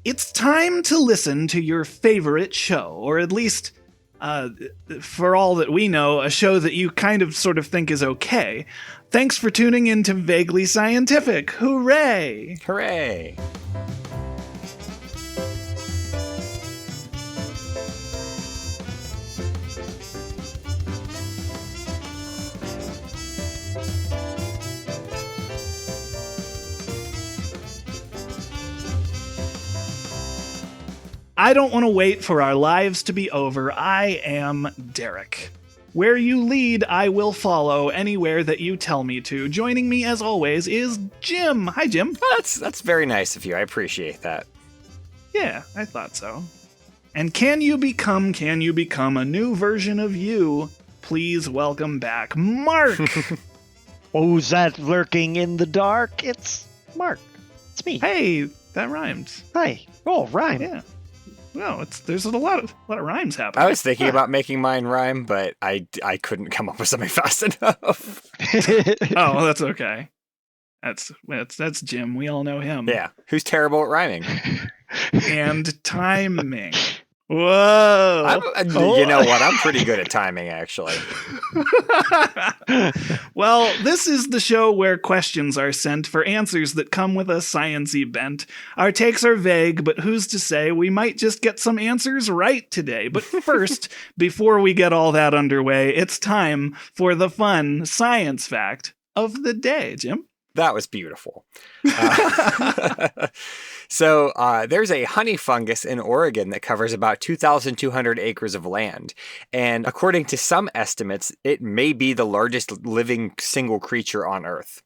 It's time to listen to your favorite show, or at least, for all that we know, a show that you kind of sort of think is okay. Thanks for tuning in to Vaguely Scientific. Hooray! Hooray! I don't want to wait for our lives to be over. I am Derek. Where you lead, I will follow anywhere that you tell me to. Joining me, as always, is Jim. Hi, Jim. Well, that's very nice of you. I appreciate that. Yeah, I thought so. And can you become a new version of you? Please welcome back Mark. Who's that lurking in the dark? It's Mark. It's me. Hey, that rhymed. Hi. Oh, rhyme. Yeah. No, there's a lot of rhymes happening. I was thinking about making mine rhyme, but I couldn't come up with something fast enough. Oh, that's okay. That's Jim. We all know him. Yeah. Who's terrible at rhyming? And timing. Whoa. You know what? I'm pretty good at timing, actually. Well, this is the show where questions are sent for answers that come with a science-y bent. Our takes are vague, but who's to say we might just get some answers right today. But first, before we get all that underway, it's time for the fun science fact of the day. Jim? That was beautiful. So there's a honey fungus in Oregon that covers about 2,200 acres of land. And according to some estimates, it may be the largest living single creature on Earth.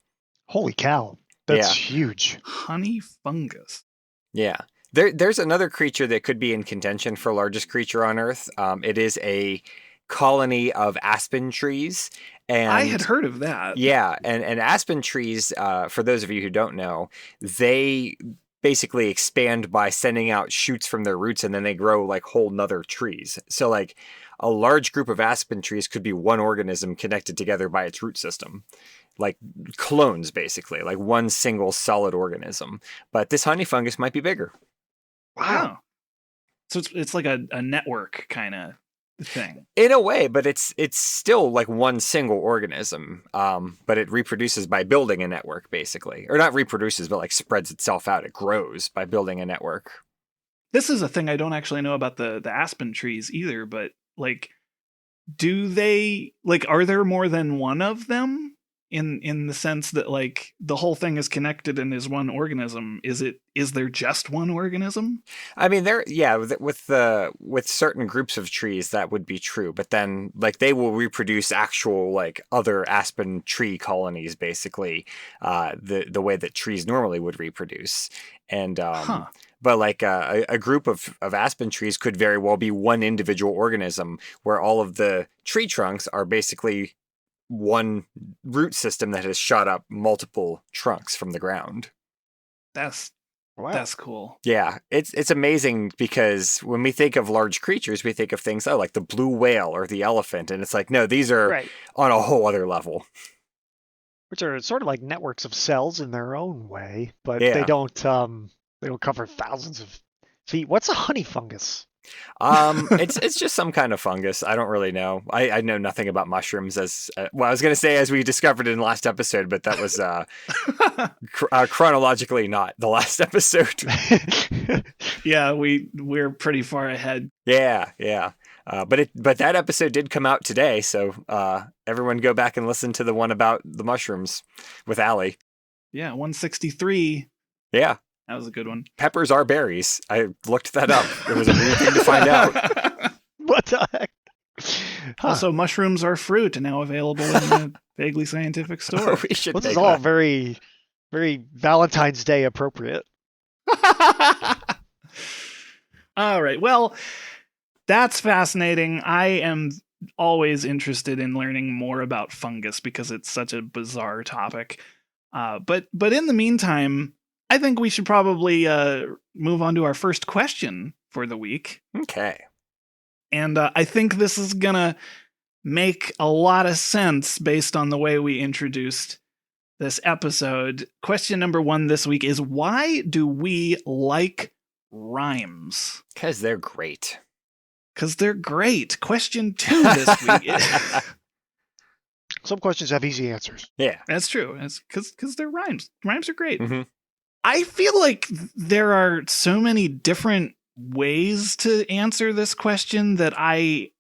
Holy cow. That's huge. Honey fungus. Yeah. There's another creature that could be in contention for largest creature on Earth. It is a colony of aspen trees. And I had heard of that. Yeah, and aspen trees, for those of you who don't know, they basically expand by sending out shoots from their roots, and then they grow like whole nother trees. So like a large group of aspen trees could be one organism connected together by its root system. Like clones, basically, like one single solid organism. But this honey fungus might be bigger. Wow. So it's like a network kind of thing. In a way, but it's still like one single organism. But it reproduces by building a network, basically. Or not reproduces, but like spreads itself out. It grows by building a network. This is a thing I don't actually know about the aspen trees either, but like, do they, like, are there more than one of them? In the sense that like the whole thing is connected and is one organism. Is there just one organism? I mean, with certain groups of trees that would be true, but then like they will reproduce actual like other aspen tree colonies, basically, the way that trees normally would reproduce. And but like a group of aspen trees could very well be one individual organism where all of the tree trunks are basically one root system that has shot up multiple trunks from the ground. That's cool. Yeah, it's amazing because when we think of large creatures, we think of things like the blue whale or the elephant, and it's like, no, these are on a whole other level. Which are sort of like networks of cells in their own way, but they don't cover thousands of feet. What's a honey fungus? It's just some kind of fungus. I don't really know. I know nothing about mushrooms as well. I was going to say as we discovered in the last episode, but that was chronologically not the last episode. Yeah, we're pretty far ahead. Yeah. But that episode did come out today, so everyone go back and listen to the one about the mushrooms with Allie. Yeah, 163. Yeah. That was a good one. Peppers are berries. I looked that up. It was a weird thing to find out. What the heck? Also, mushrooms are fruit and now available in the Vaguely Scientific store. This is all very, very Valentine's Day appropriate. All right. Well, that's fascinating. I am always interested in learning more about fungus because it's such a bizarre topic. But in the meantime, I think we should probably move on to our first question for the week. Okay. And I think this is going to make a lot of sense based on the way we introduced this episode. Question number 1 this week is, why do we like rhymes? Because they're great. Because they're great. Question 2 this week. Some questions have easy answers. Yeah. That's true. It's because they're rhymes. Rhymes are great. Mm-hmm. I feel like there are so many different ways to answer this question that I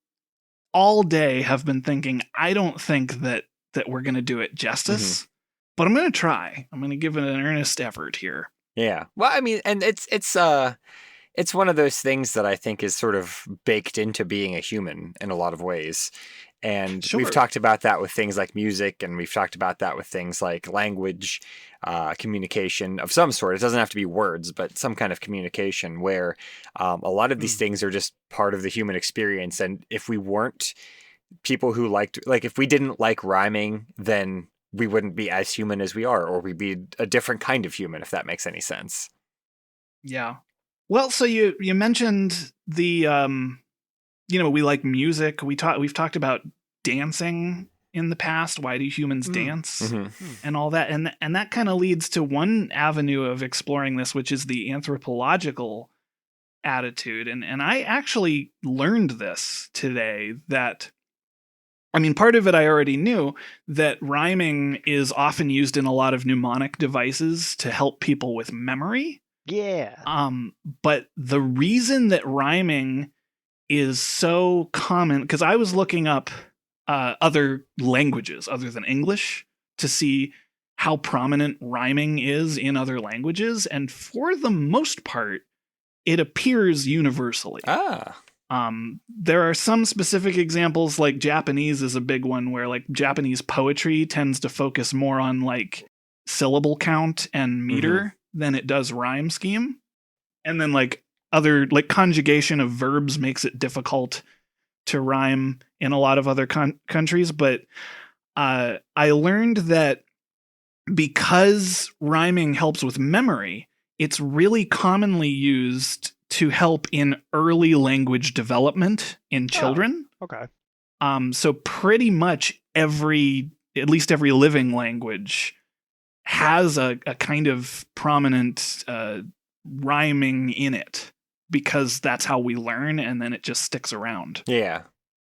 all day have been thinking, I don't think that we're going to do it justice, but I'm going to try. I'm going to give it an earnest effort here. Yeah. Well, I mean, and it's one of those things that I think is sort of baked into being a human in a lot of ways. And we've talked about that with things like music, and we've talked about that with things like language, communication of some sort. It doesn't have to be words, but some kind of communication where a lot of these things are just part of the human experience. And if we weren't people who if we didn't like rhyming, then we wouldn't be as human as we are, or we'd be a different kind of human, if that makes any sense. Yeah. Well, so you mentioned the we like music. We've talked about dancing in the past. Why do humans dance and all that? And that kind of leads to one avenue of exploring this, which is the anthropological attitude. And I actually learned this today that, I mean, part of it I already knew, that rhyming is often used in a lot of mnemonic devices to help people with memory. Yeah. But the reason that rhyming is so common, because I was looking up other languages other than English to see how prominent rhyming is in other languages, and for the most part, it appears universally. There are some specific examples, like Japanese is a big one, where like Japanese poetry tends to focus more on like syllable count and meter than it does rhyme scheme. And then like other, like conjugation of verbs makes it difficult to rhyme in a lot of other countries. But I learned that because rhyming helps with memory, it's really commonly used to help in early language development in children. Oh, okay. So pretty much at least every living language has a kind of prominent rhyming in it, because that's how we learn, and then it just sticks around. Yeah.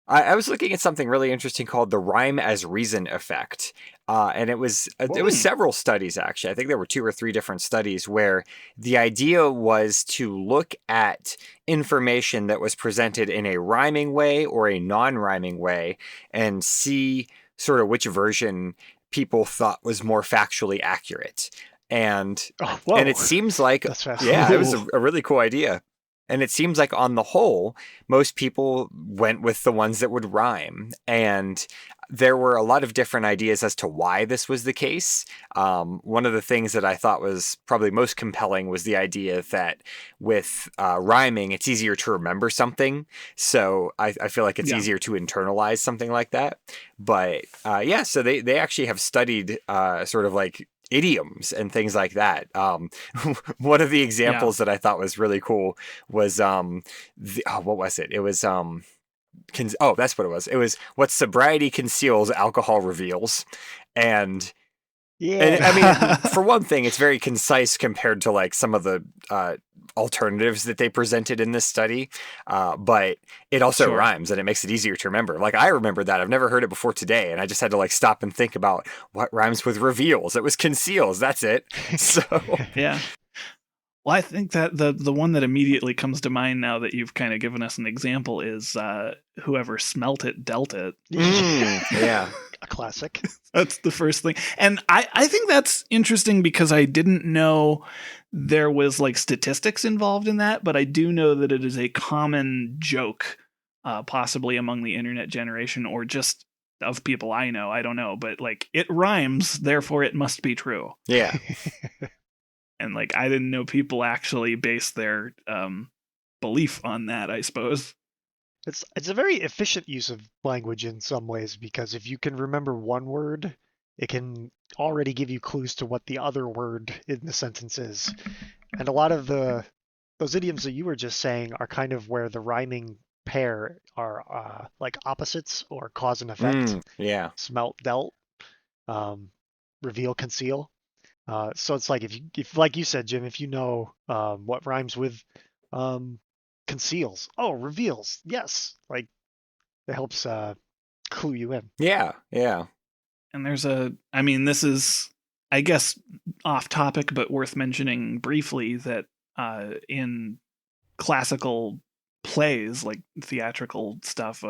I was looking at something really interesting called the rhyme as reason effect. And it was several studies, actually. I think there were 2 or 3 different studies where the idea was to look at information that was presented in a rhyming way or a non-rhyming way and see sort of which version people thought was more factually accurate. And it seems like, it was a really cool idea. And it seems like on the whole, most people went with the ones that would rhyme. And there were a lot of different ideas as to why this was the case. One of the things that I thought was probably most compelling was the idea that with rhyming, it's easier to remember something. So I feel like it's easier to internalize something like that. But so they actually have studied sort of like idioms and things like that. One of the examples that I thought was really cool was what was it? It was that's what it was. It was what sobriety conceals, alcohol reveals. And I mean, for one thing, it's very concise compared to like some of the alternatives that they presented in this study. But it also rhymes, and it makes it easier to remember. Like, I remember that. I've never heard it before today, and I just had to like stop and think about what rhymes with reveals. It was conceals. That's it. So yeah. Well, I think that the one that immediately comes to mind now that you've kind of given us an example is whoever smelt it dealt it. Yeah. A classic. That's the first thing. And I think that's interesting because I didn't know there was like statistics involved in that, but I do know that it is a common joke, possibly among the internet generation or just of people I know. I don't know, but like it rhymes, therefore it must be true. Yeah. And like I didn't know people actually base their belief on that, I suppose. It's a very efficient use of language in some ways, because if you can remember one word, it can already give you clues to what the other word in the sentence is. And a lot of those idioms that you were just saying are kind of where the rhyming pair are like opposites or cause and effect. Yeah. Smelt, dealt, reveal, conceal. So it's like if like you said, Jim, if you know what rhymes with conceals, oh, reveals, yes, like it helps clue you in. Yeah, yeah. And I mean, this is, I guess, off topic, but worth mentioning briefly that in classical plays, like theatrical stuff,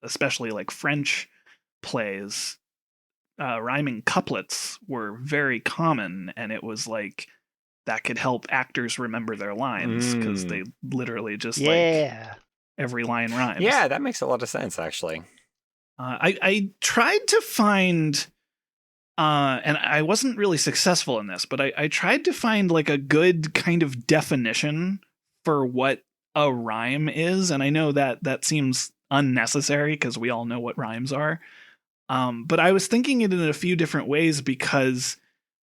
especially like French plays, rhyming couplets were very common, and it was like that could help actors remember their lines because they literally just like every line rhymes. Yeah, that makes a lot of sense, actually. I tried to find, and I wasn't really successful in this, but I tried to find like a good kind of definition for what a rhyme is, and I know that seems unnecessary because we all know what rhymes are. But I was thinking it in a few different ways because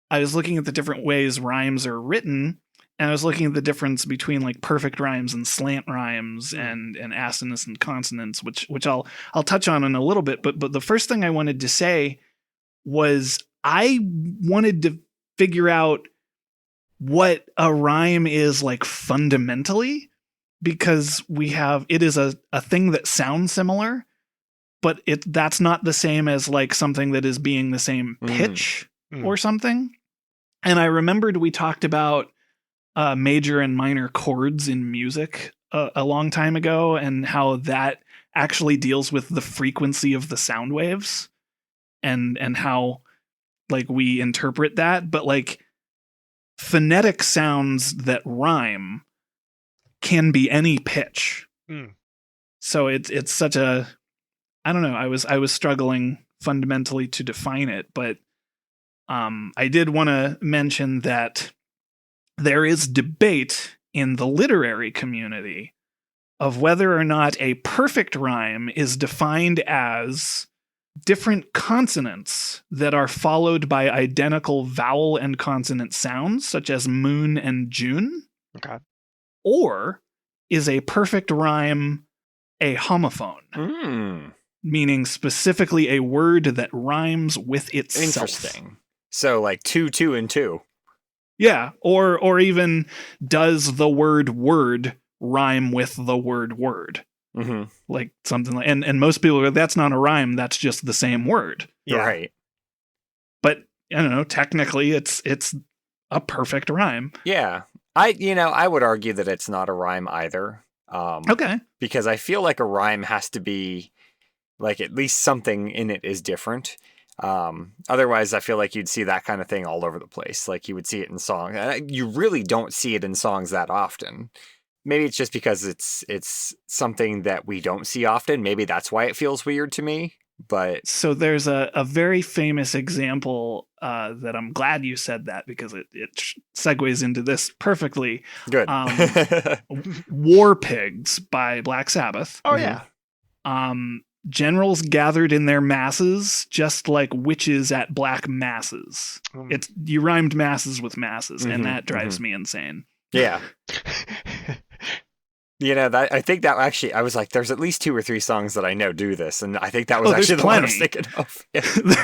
I was looking at the different ways rhymes are written, and I was looking at the difference between like perfect rhymes and slant rhymes and assonance and consonants, which I'll touch on in a little bit. But the first thing I wanted to say was I wanted to figure out what a rhyme is like fundamentally, because it is a thing that sounds similar, but that's not the same as like something that is being the same pitch or something. And I remembered we talked about major and minor chords in music a long time ago, and how that actually deals with the frequency of the sound waves and how like we interpret that. But like phonetic sounds that rhyme can be any pitch. So it's such a, I don't know, I was struggling fundamentally to define it, but I did want to mention that there is debate in the literary community of whether or not a perfect rhyme is defined as different consonants that are followed by identical vowel and consonant sounds, such as moon and June. Okay. Or is a perfect rhyme a homophone? Meaning specifically a word that rhymes with itself. Interesting. So like 2, 2, and 2. Yeah, or even does the word rhyme with the word? Like something like, and most people go, that's not a rhyme, that's just the same word. Yeah. Right. But I don't know, technically it's a perfect rhyme. Yeah. I would argue that it's not a rhyme either. Okay. Because I feel like a rhyme has to be like at least something in it is different. Otherwise, I feel like you'd see that kind of thing all over the place. Like you would see it in songs. You really don't see it in songs that often. Maybe it's just because it's something that we don't see often. Maybe that's why it feels weird to me. But so there's a very famous example that I'm glad you said that, because it segues into this perfectly. Good. War Pigs by Black Sabbath. Oh yeah. Generals gathered in their masses, just like witches at black masses. You rhymed masses with masses, and that drives me insane. Yeah. I think that actually, I was like, there's at least 2 or 3 songs that I know do this, and I think that was actually the one I was thinking of. Yeah.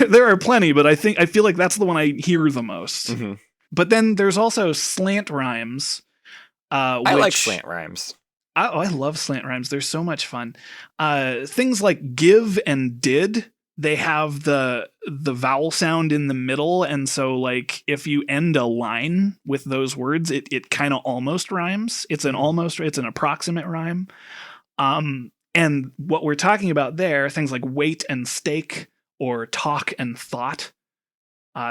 There are plenty, but I feel like that's the one I hear the most. But then there's also slant rhymes. I like slant rhymes. I love slant rhymes. They're so much fun. Things like give and did, they have the vowel sound in the middle, and so like if you end a line with those words, it kind of almost rhymes. It's an approximate rhyme. And what we're talking about there, things like wait and stake or talk and thought,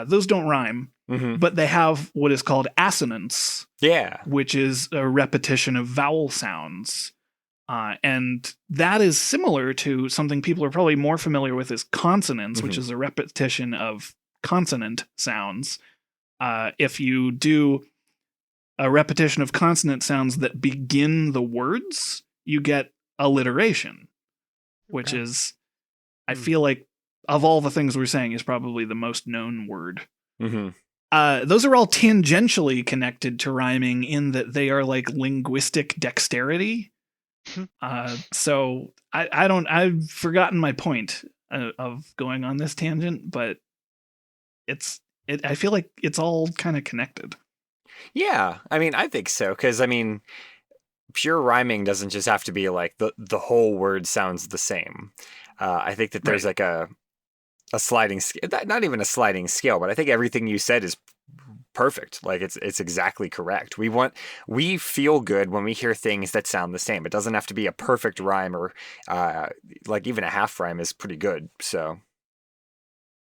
those don't rhyme. But they have what is called assonance. Yeah. Which is a repetition of vowel sounds. And that is similar to something people are probably more familiar with as consonants, which is a repetition of consonant sounds. If you do a repetition of consonant sounds that begin the words, you get alliteration, which is, I feel like, of all the things we're saying, is probably the most known word. Those are all tangentially connected to rhyming in that they are like linguistic dexterity. So I've forgotten my point of going on this tangent, but it's I feel like it's all kind of connected. Yeah, I mean, I think so, because I mean, pure rhyming doesn't just have to be like the whole word sounds the same. I think that there's Right. like a sliding scale, not even a sliding scale, but I think everything you said is perfect. Like it's exactly correct. We feel good when we hear things that sound the same. It doesn't have to be a perfect rhyme, or like even a half rhyme is pretty good. So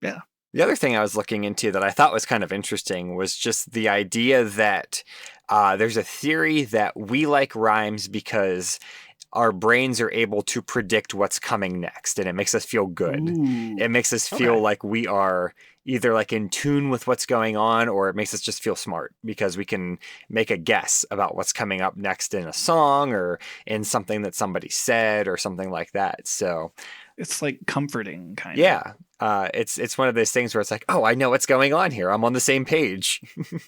Yeah. the other thing I was looking into that I thought was kind of interesting was just the idea that there's a theory that we like rhymes because our brains are able to predict what's coming next, and it makes us feel good. Ooh. It makes us feel Okay. like we are either like in tune with what's going on, or it makes us just feel smart because we can make a guess about what's coming up next in a song or in something that somebody said or something like that. So It's like comforting, kind of. yeah, it's one of those things where it's like, oh, I know what's going on here. I'm on the same page.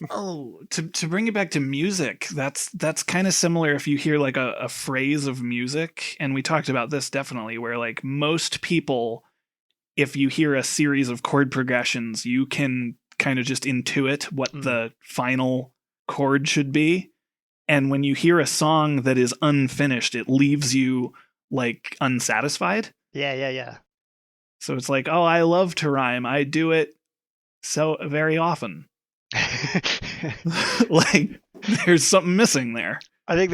Oh, to bring it back to music, that's kind of similar if you hear like a phrase of music, and we talked about this definitely, where like most people, if you hear a series of chord progressions, you can kind of just intuit what the final chord should be. And when you hear a song that is unfinished, it leaves you like unsatisfied. Yeah. So it's like, oh, I love to rhyme. I do it so very often. Like there's something missing there. I think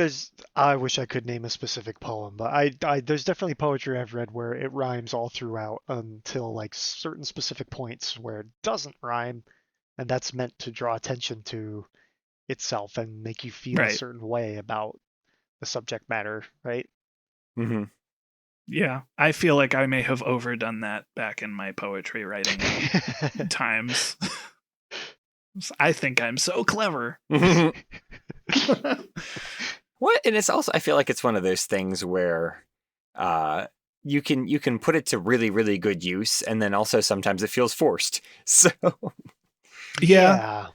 I wish I could name a specific poem, but there's definitely poetry I've read where it rhymes all throughout until like certain specific points where it doesn't rhyme, and that's meant to draw attention to itself and make you feel a Right. certain way about the subject matter, right? Mm-hmm. Yeah. I feel like I may have overdone that back in my poetry writing times. I think I'm so clever. What? And it's also, I feel like it's one of those things where you can put it to really, really good use, and then also sometimes it feels forced. So Yeah.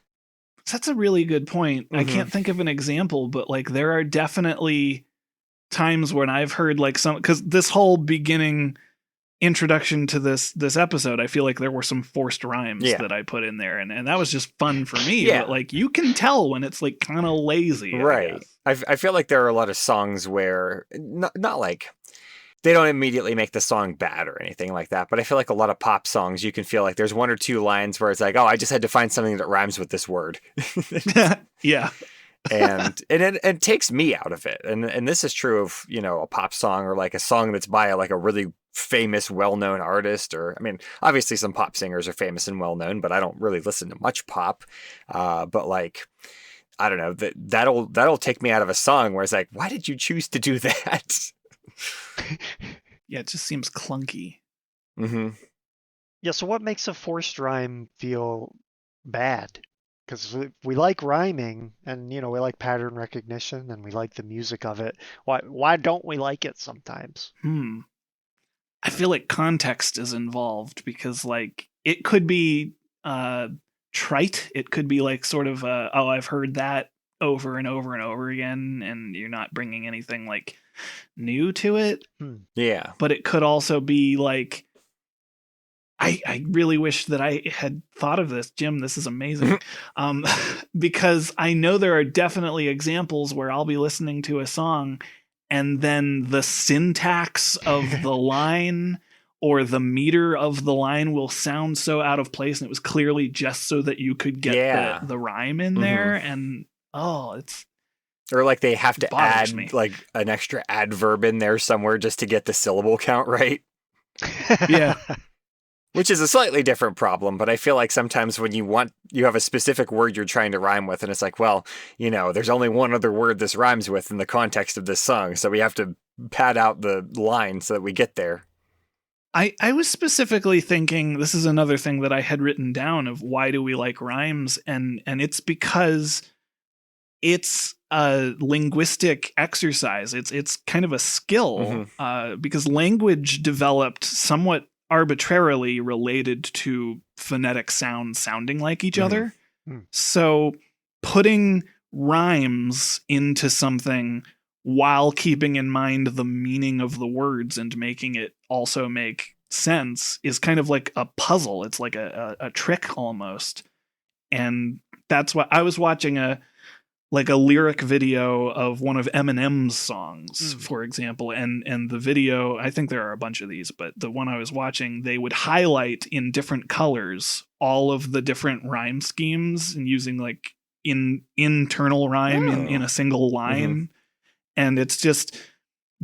That's a really good point. I Mhm. can't think of an example, but like there are definitely times when I've heard like some, because this whole beginning introduction to this episode, I feel like there were some forced rhymes Yeah. that I put in there, and that was just fun for me. Yeah. But like you can tell when it's like kind of lazy, I Right. guess. I feel like there are a lot of songs where not like they don't immediately make the song bad or anything like that, but I feel like a lot of pop songs you can feel like there's one or two lines where it's like, oh, I just had to find something that rhymes with this word. Yeah. and it takes me out of it. And this is true of, a pop song or like a song that's by like a really famous, well-known artist, or I mean, obviously some pop singers are famous and well-known, but I don't really listen to much pop. But like, I don't know, that'll take me out of a song where it's like, why did you choose to do that? Yeah, it just seems clunky. Mm-hmm. Yeah, so what makes a forced rhyme feel bad? Because we like rhyming and we like pattern recognition and we like the music of it. Why don't we like it sometimes? I feel like context is involved because like it could be trite. It could be like sort of oh, I've heard that over and over and over again, and you're not bringing anything like new to it. Yeah. But it could also be like I really wish that I had thought of this, Jim. This is amazing. Because I know there are definitely examples where I'll be listening to a song and then the syntax of the line or the meter of the line will sound so out of place, and it was clearly just so that you could get the rhyme in there. And it's or like they have to bothers add me. like an extra adverb in there somewhere just to get the syllable count right. Yeah. Which is a slightly different problem, but I feel like sometimes when you have a specific word you're trying to rhyme with, and it's like, well, there's only one other word this rhymes with in the context of this song, so we have to pad out the line so that we get there. I was specifically thinking, this is another thing that I had written down of why do we like rhymes, and it's because it's a linguistic exercise. It's kind of a skill, because language developed somewhat arbitrarily related to phonetic sounds sounding like each other. So putting rhymes into something while keeping in mind the meaning of the words and making it also make sense is kind of like a puzzle. It's like a trick almost. And that's why I was watching a lyric video of one of Eminem's songs, for example, and the video, I think there are a bunch of these, but the one I was watching, they would highlight in different colors all of the different rhyme schemes and using like internal rhyme in a single line. And it's just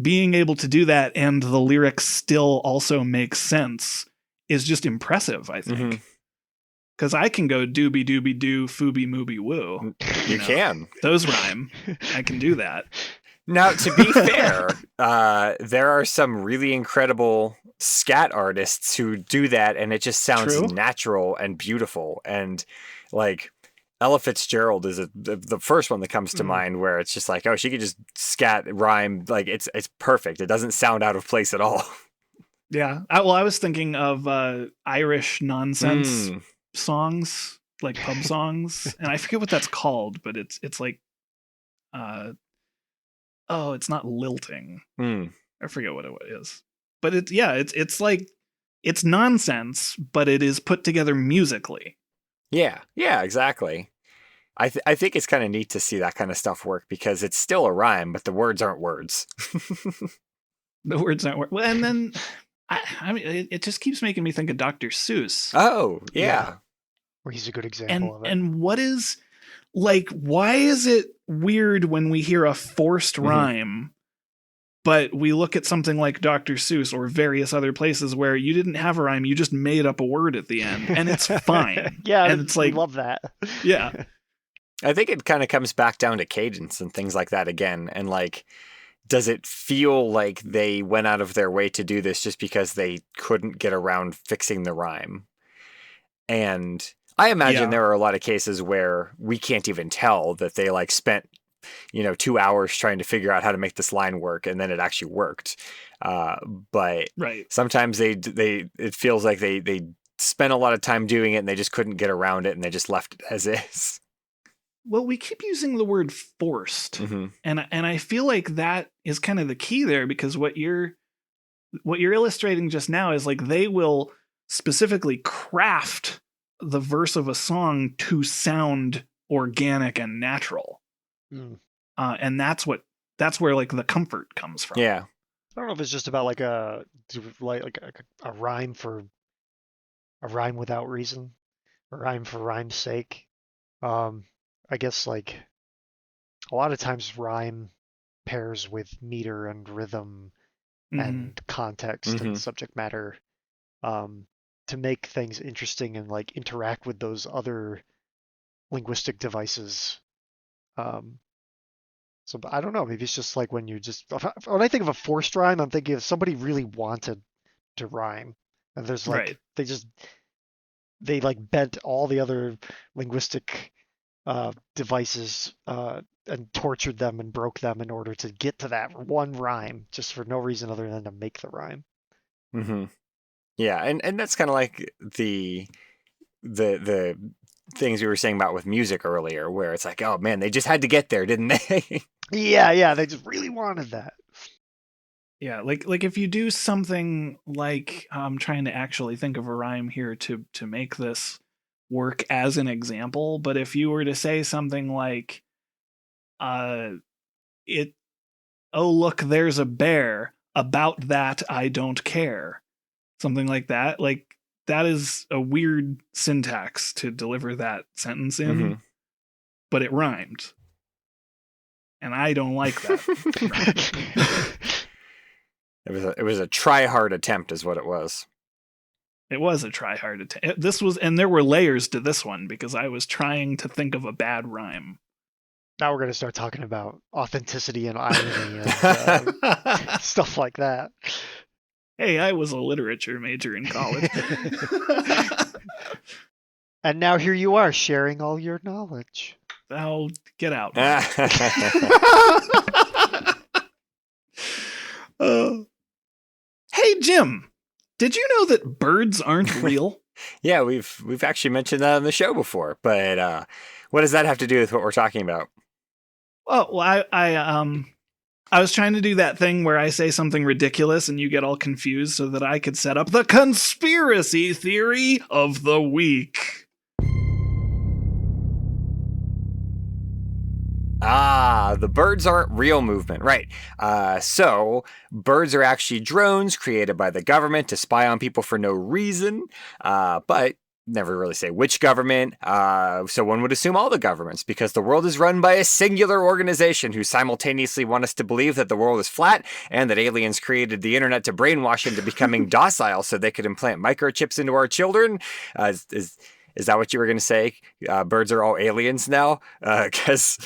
being able to do that and the lyrics still also make sense is just impressive, I think. Because I can go doobie doobie doo, fooby mooby woo. You can. Those rhyme. I can do that. Now, to be fair, there are some really incredible scat artists who do that, and it just sounds natural and beautiful. And like Ella Fitzgerald is the first one that comes to mind, where it's just like, oh, she could just scat rhyme, like it's perfect. It doesn't sound out of place at all. Yeah. I was thinking of Irish nonsense songs, like pub songs, and I forget what that's called, but it's like it's not lilting. I forget what it is, but it's like it's nonsense, but it is put together musically. Yeah, exactly. I think it's kind of neat to see that kind of stuff work, because it's still a rhyme, but the words aren't words. The words aren't words. Well, and then I mean, it just keeps making me think of Dr. Seuss. Oh, yeah. Where he's a good example of it. And what is, like, why is it weird when we hear a forced rhyme, but we look at something like Dr. Seuss or various other places where you didn't have a rhyme, you just made up a word at the end, and it's fine. And it's like, I love that. Yeah. I think it kind of comes back down to cadence and things like that again, and like, does it feel like they went out of their way to do this just because they couldn't get around fixing the rhyme? And I imagine there are a lot of cases where we can't even tell that they like spent, 2 hours trying to figure out how to make this line work, and then it actually worked. But sometimes it feels like they spent a lot of time doing it and they just couldn't get around it, and they just left it as is. Well, we keep using the word forced, and I feel like that is kind of the key there, because what you're illustrating just now is like they will specifically craft the verse of a song to sound organic and natural, and that's where like the comfort comes from. Yeah, I don't know if it's just about like a rhyme for a rhyme without reason, a rhyme for rhyme's sake. I guess like a lot of times rhyme pairs with meter and rhythm and context and subject matter to make things interesting and like interact with those other linguistic devices. So I don't know, maybe it's just like when I think of a forced rhyme, I'm thinking of somebody really wanted to rhyme, and there's like they like bent all the other linguistic devices and tortured them and broke them in order to get to that one rhyme, just for no reason other than to make the rhyme. Yeah, and that's kind of like the things we were saying about with music earlier, where it's like, oh man, they just had to get there, didn't they? Yeah, they just really wanted that. Yeah, like if you do something like, I'm trying to actually think of a rhyme here to make this work as an example, but if you were to say something like, oh look, there's a bear, about that I don't care. Something like that. Like, that is a weird syntax to deliver that sentence in, but it rhymed. And I don't like that. It was a try-hard attempt is what it was. It was a try-hard attempt. And there were layers to this one, because I was trying to think of a bad rhyme. Now we're going to start talking about authenticity and irony and stuff like that. Hey, I was a literature major in college. And now here you are sharing all your knowledge. Oh, get out. Hey, Jim, did you know that birds aren't real? Yeah, we've actually mentioned that on the show before, but what does that have to do with what we're talking about? Well, I was trying to do that thing where I say something ridiculous and you get all confused so that I could set up the conspiracy theory of the week. The birds aren't real movement. Right. So birds are actually drones created by the government to spy on people for no reason. But never really say which government. So one would assume all the governments, because the world is run by a singular organization who simultaneously want us to believe that the world is flat and that aliens created the internet to brainwash into becoming docile so they could implant microchips into our children. Is that what you were going to say? Birds are all aliens now? Because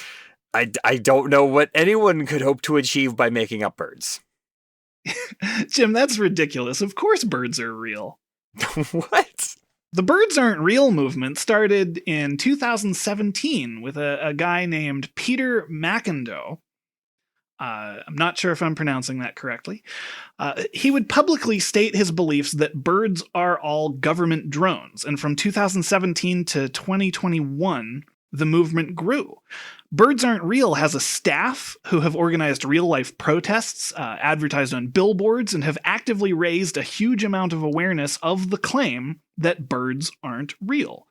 I don't know what anyone could hope to achieve by making up birds. Jim, that's ridiculous. Of course birds are real. What? The birds aren't real movement started in 2017 with a guy named Peter McIndoe. I'm not sure if I'm pronouncing that correctly. He would publicly state his beliefs that birds are all government drones. And from 2017 to 2021, the movement grew. Birds Aren't Real has a staff who have organized real-life protests, advertised on billboards, and have actively raised a huge amount of awareness of the claim that birds aren't real.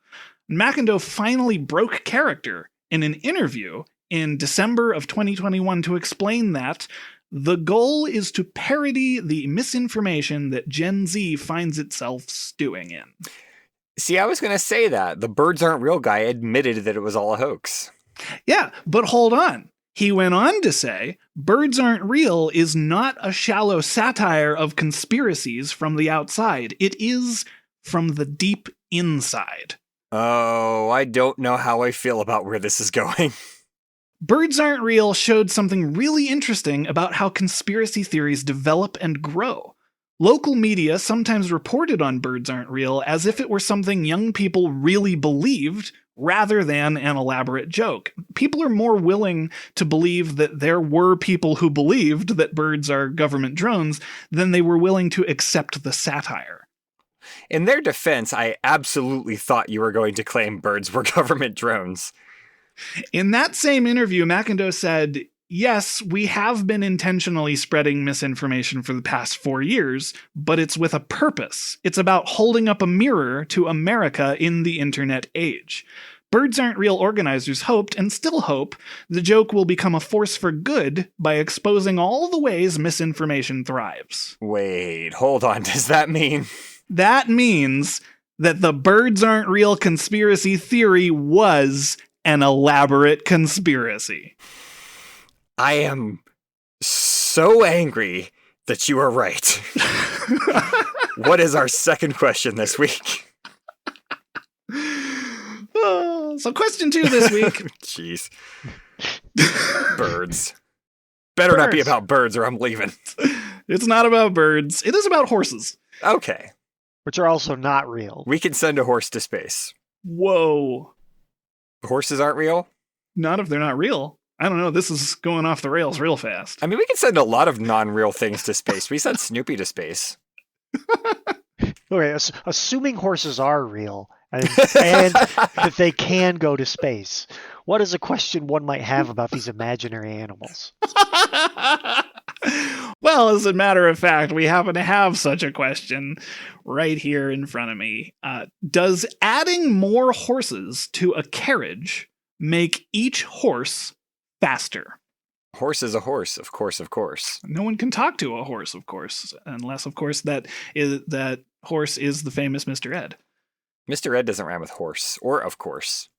McIndoe finally broke character in an interview in December of 2021 to explain that the goal is to parody the misinformation that Gen Z finds itself stewing in. See, I was going to say that. The Birds Aren't Real guy admitted that it was all a hoax. Yeah, but hold on. He went on to say, Birds Aren't Real is not a shallow satire of conspiracies from the outside. It is from the deep inside. Oh, I don't know how I feel about where this is going. Birds Aren't Real showed something really interesting about how conspiracy theories develop and grow. Local media sometimes reported on Birds Aren't Real as if it were something young people really believed, rather than an elaborate joke. People are more willing to believe that there were people who believed that birds are government drones than they were willing to accept the satire. In their defense, I absolutely thought you were going to claim birds were government drones. In that same interview, McIndoe said, yes, we have been intentionally spreading misinformation for the past 4 years, but it's with a purpose. It's about holding up a mirror to America in the internet age. Birds Aren't Real organizers hoped, and still hope, the joke will become a force for good by exposing all the ways misinformation thrives. Wait, hold on. Does that mean... That means that the Birds Aren't Real conspiracy theory was an elaborate conspiracy. I am so angry that you are right. What is our second question this week? So question 2 this week. Jeez. Birds. Better not be about birds or I'm leaving. It's not about birds. It is about horses. Okay. Which are also not real. We can send a horse to space. Whoa. Horses aren't real? Not if they're not real. I don't know. This is going off the rails real fast. I mean, we can send a lot of non-real things to space. We sent Snoopy to space. Okay, assuming horses are real and that they can go to space, what is a question one might have about these imaginary animals? Well, as a matter of fact, we happen to have such a question right here in front of me. Does adding more horses to a carriage make each horse faster? Horse is a horse, of course, of course. No one can talk to a horse, of course, unless, of course, that horse is the famous Mr. Ed. Mr. Ed doesn't rhyme with horse, or of course.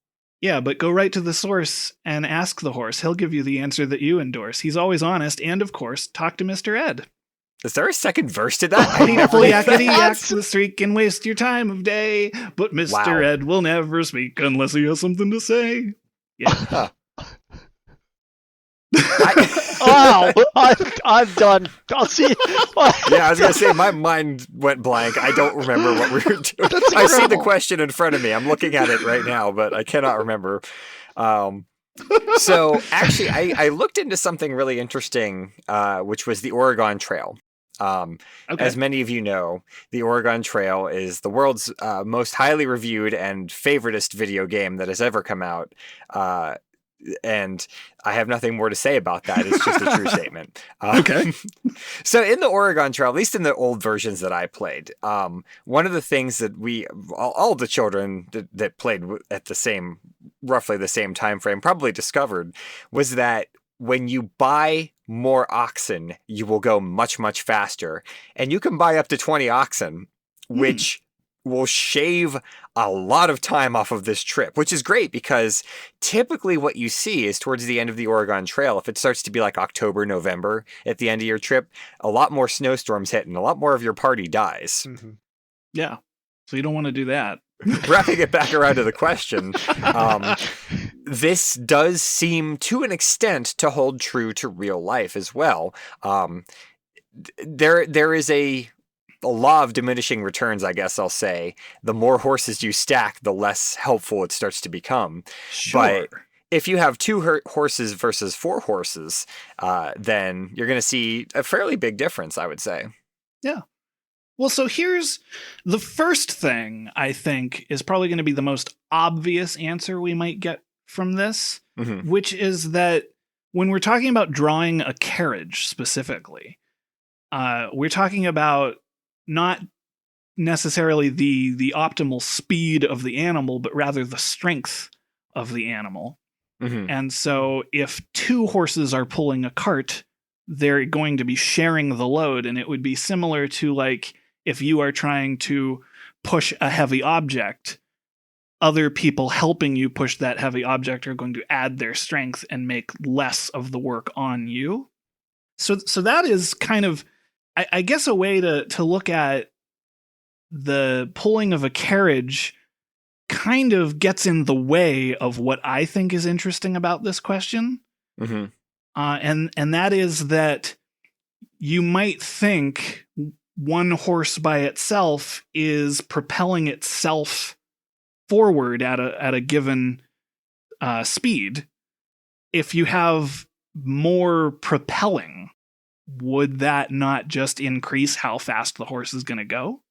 Yeah, but go right to the source and ask the horse. He'll give you the answer that you endorse. He's always honest, and of course, talk to Mr. Ed. Is there a second verse to that? Yakety yaks the streak and waste your time of day, but Mr. Ed will never speak unless he has something to say. Yeah. I'm done. I'll see. Yeah, I was going to say, my mind went blank. I don't remember what we were doing. I see the question in front of me. I'm looking at it right now, but I cannot remember. So actually, I looked into something really interesting, which was the Oregon Trail. As many of you know, the Oregon Trail is the world's most highly reviewed and favoritist video game that has ever come out. And I have nothing more to say about that. It's just a true statement. Okay. So in the Oregon Trail, at least in the old versions that I played, one of the things that all the children that played at the same roughly the same time frame, probably discovered, was that when you buy more oxen, you will go much, much faster. And you can buy up to 20 oxen, which will shave a lot of time off of this trip, which is great because typically what you see is towards the end of the Oregon Trail, if it starts to be like October, November at the end of your trip, a lot more snowstorms hit and a lot more of your party dies. Mm-hmm. Yeah. So you don't want to do that. Wrapping it back around to the question, this does seem to an extent to hold true to real life as well. There is a law of diminishing returns, I guess I'll say. The more horses you stack, the less helpful it starts to become. Sure. But if you have 2 horses versus 4 horses, then you're going to see a fairly big difference, I would say. Yeah. Well, so here's the first thing I think is probably going to be the most obvious answer we might get from this, which is that when we're talking about drawing a carriage specifically, we're talking about not necessarily the optimal speed of the animal, but rather the strength of the animal. And so if 2 horses are pulling a cart, they're going to be sharing the load, and it would be similar to like if you are trying to push a heavy object, other people helping you push that heavy object are going to add their strength and make less of the work on you. So that is kind of, I guess, a way to look at the pulling of a carriage kind of gets in the way of what I think is interesting about this question. And that is that you might think one horse by itself is propelling itself forward at a given speed. If you have more propelling, would that not just increase how fast the horse is going to go?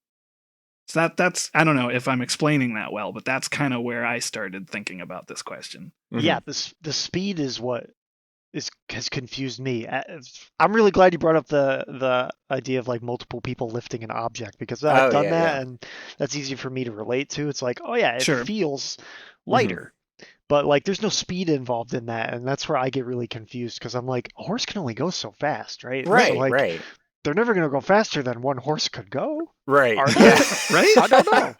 So that's, I don't know if I'm explaining that well, but that's kind of where I started thinking about this question. Yeah, the speed is what has confused me. I'm really glad you brought up the idea of like multiple people lifting an object, because I've done that, and that's easy for me to relate to. It's like, oh yeah, it feels lighter, but like there's no speed involved in that, and that's where I get really confused, because I'm like, a horse can only go so fast, right? Right, so like, right. They're never going to go faster than one horse could go. Right. Are they? Right? I don't know.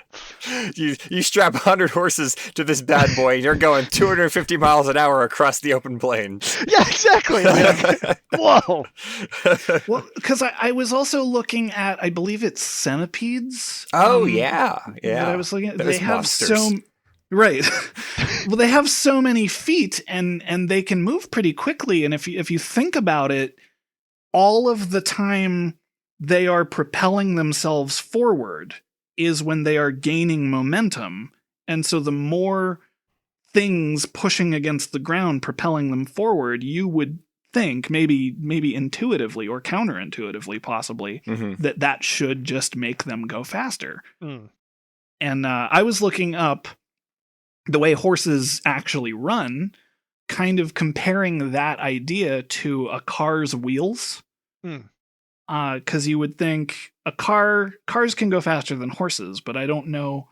You strap 100 horses to this bad boy, and you're going 250 miles an hour across the open plains. Yeah, exactly. Like, whoa. Well, because I was also looking at, I believe it's centipedes. Oh, yeah. That I was looking at. Those they have monsters. Right. Well, they have so many feet, and they can move pretty quickly. And if you think about it, all of the time they are propelling themselves forward is when they are gaining momentum. And so the more things pushing against the ground propelling them forward, you would think, maybe intuitively or counterintuitively possibly, that should just make them go faster. And I was looking up the way horses actually run, kind of comparing that idea to a car's wheels. Because you would think cars can go faster than horses, but I don't know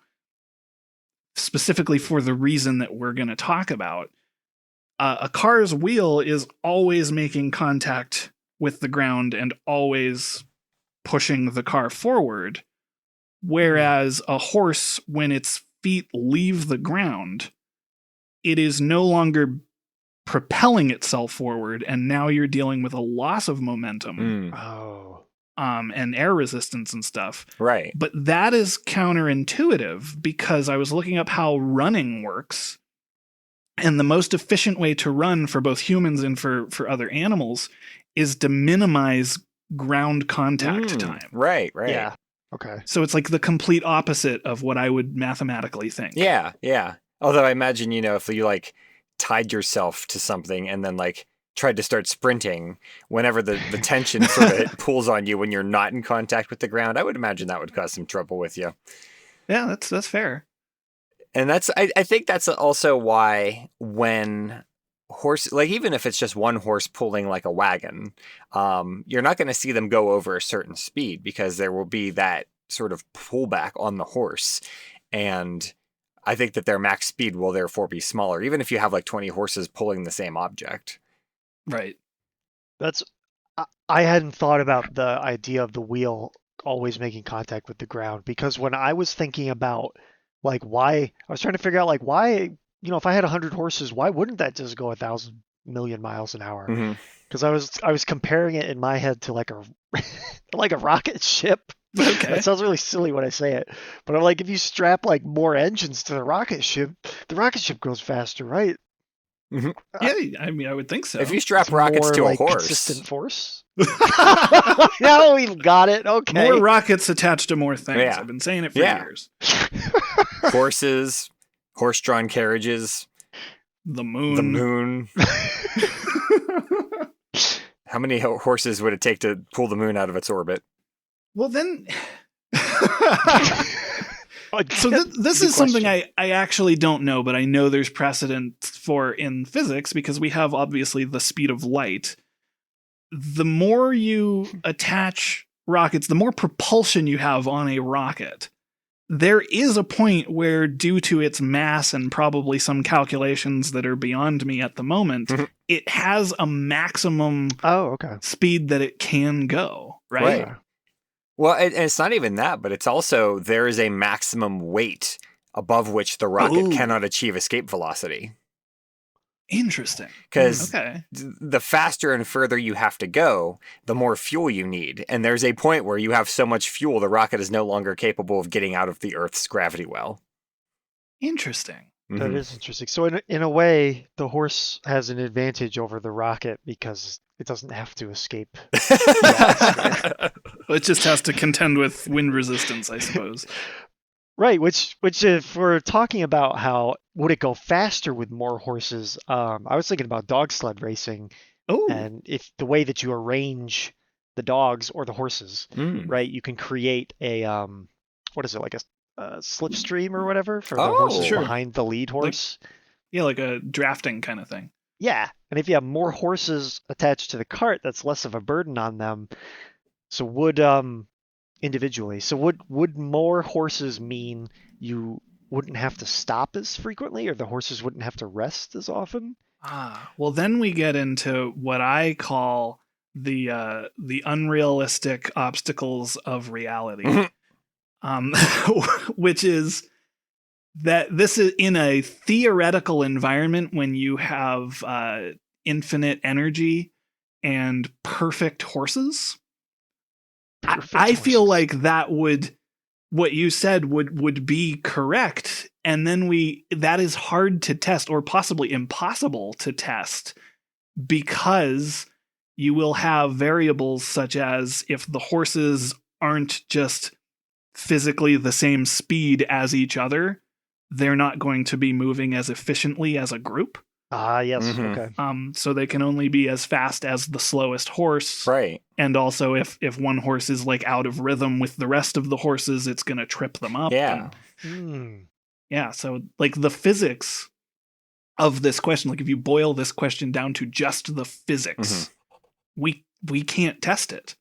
specifically for the reason that we're going to talk about. A car's wheel is always making contact with the ground and always pushing the car forward, whereas a horse, when its feet leave the ground, it is no longer propelling itself forward, and now you're dealing with a loss of momentum. And air resistance and stuff. Right. But that is counterintuitive, because I was looking up how running works, and the most efficient way to run for both humans and for other animals is to minimize ground contact time. Right. Yeah. Okay. So it's like the complete opposite of what I would mathematically think. Yeah. Although I imagine, if you like tied yourself to something and then like tried to start sprinting, whenever the tension sort of pulls on you when you're not in contact with the ground, I would imagine that would cause some trouble with you. Yeah, that's fair. And I think that's also why when horse, like even if it's just one horse pulling like a wagon, you're not going to see them go over a certain speed, because there will be that sort of pullback on the horse. And I think that their max speed will therefore be smaller, even if you have like 20 horses pulling the same object. Right. I hadn't thought about the idea of the wheel always making contact with the ground, because when I was thinking about like why, I was trying to figure out like why, if I had 100 horses, why wouldn't that just go 1,000,000,000 miles an hour? Mm-hmm. Because I was comparing it in my head to like a like a rocket ship. Okay. That sounds really silly when I say it, but I'm like, if you strap like more engines to the rocket ship goes faster, right? Mm-hmm. Yeah, I mean, I would think so. If you strap It's rockets more, to like, a horse, consistent force. Now we've got it. Okay. More rockets attached to more things. Yeah. I've been saying it for Yeah. years. horses, horse-drawn carriages, The moon. the moon. How many horses would it take to pull the moon out of its orbit? Well, then. So Good this is something question. I actually don't know, but I know there's precedent for in physics because we have obviously the speed of light. The more you attach rockets, the more propulsion you have on a rocket. There is a point where, due to its mass and probably some calculations that are beyond me at the moment, Mhm. it has a maximum Oh, okay. speed that it can go, right? Right. Well, and it's not even that, but it's also there is a maximum weight above which the rocket Ooh. cannot achieve escape velocity. Interesting. Because Okay. the faster and further you have to go, the more fuel you need. And there's a point where you have so much fuel, the rocket is no longer capable of getting out of the Earth's gravity well. Interesting. That Mhm. is interesting. So in a way, the horse has an advantage over the rocket because it doesn't have to escape. Well, it just has to contend with wind resistance, I suppose. Right, which if we're talking about how would it go faster with more horses, I was thinking about dog sled racing, Oh, and if the way that you arrange the dogs or the horses, Mm. right, you can create a what is it, like a slipstream or whatever for the Oh, horses sure. behind the lead horse. yeah, like a drafting kind of thing. Yeah, and if you have more horses attached to the cart, that's less of a burden on them. So would individually. So would more horses mean you wouldn't have to stop as frequently, or the horses wouldn't have to rest as often? Well, then we get into what I call the unrealistic obstacles of reality, Mhm. which is that this is in a theoretical environment when you have infinite energy and perfect horses. Perfect I feel horses. like that would, what you said would be correct, and then that is hard to test or possibly impossible to test because you will have variables such as if the horses aren't just physically the same speed as each other, they're not going to be moving as efficiently as a group. Ah, yes. Mhm. Okay. So they can only be as fast as the slowest horse. Right. And also, if one horse is like out of rhythm with the rest of the horses, it's going to trip them up. Yeah. And, yeah. So, like, the physics of this question, like, if you boil this question down to just the physics, we can't test it.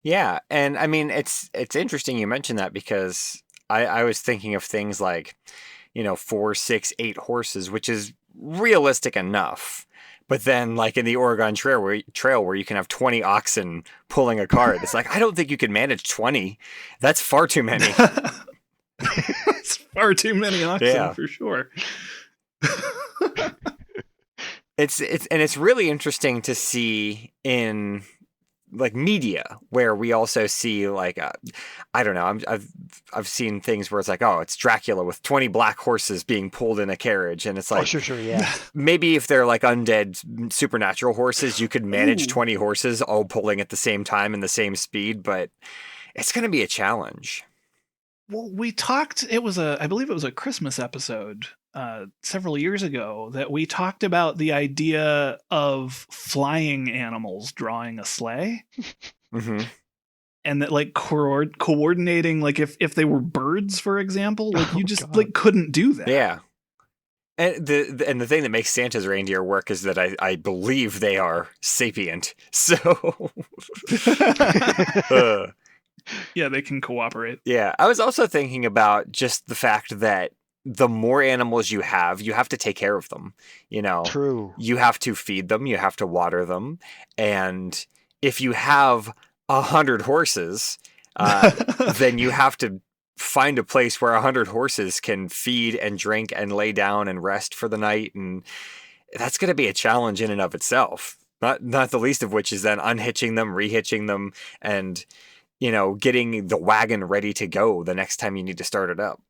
Yeah, and I mean it's interesting you mentioned that because I was thinking of things like, 4, 6, 8 horses, which is realistic enough. But then, like in the Oregon Trail where you can have 20 oxen pulling a cart, it's like I don't think you can manage 20. That's far too many. It's far too many oxen Yeah. for sure. It's really interesting to see in like media where we also see like I don't know, I've seen things where it's like, oh, it's Dracula with 20 black horses being pulled in a carriage, and it's like, Oh, sure, yeah. maybe if they're like undead supernatural horses, you could manage Ooh. 20 horses all pulling at the same time and the same speed, but it's going to be a challenge. Well, we talked, I believe it was a Christmas episode several years ago that we talked about the idea of flying animals drawing a sleigh. Mm-hmm. And that, like, coordinating, like if they were birds, for example, like you just God. like couldn't do that. Yeah. And the thing that makes Santa's reindeer work is that I believe they are sapient. So Yeah, they can cooperate. yeah, I was also thinking about just the fact that the more animals you have to take care of them. True. You have to feed them, you have to water them, and if you have 100 horses, then you have to find a place where 100 horses can feed and drink and lay down and rest for the night, and that's going to be a challenge in and of itself. Not the least of which is then unhitching them, rehitching them, and getting the wagon ready to go the next time you need to start it up.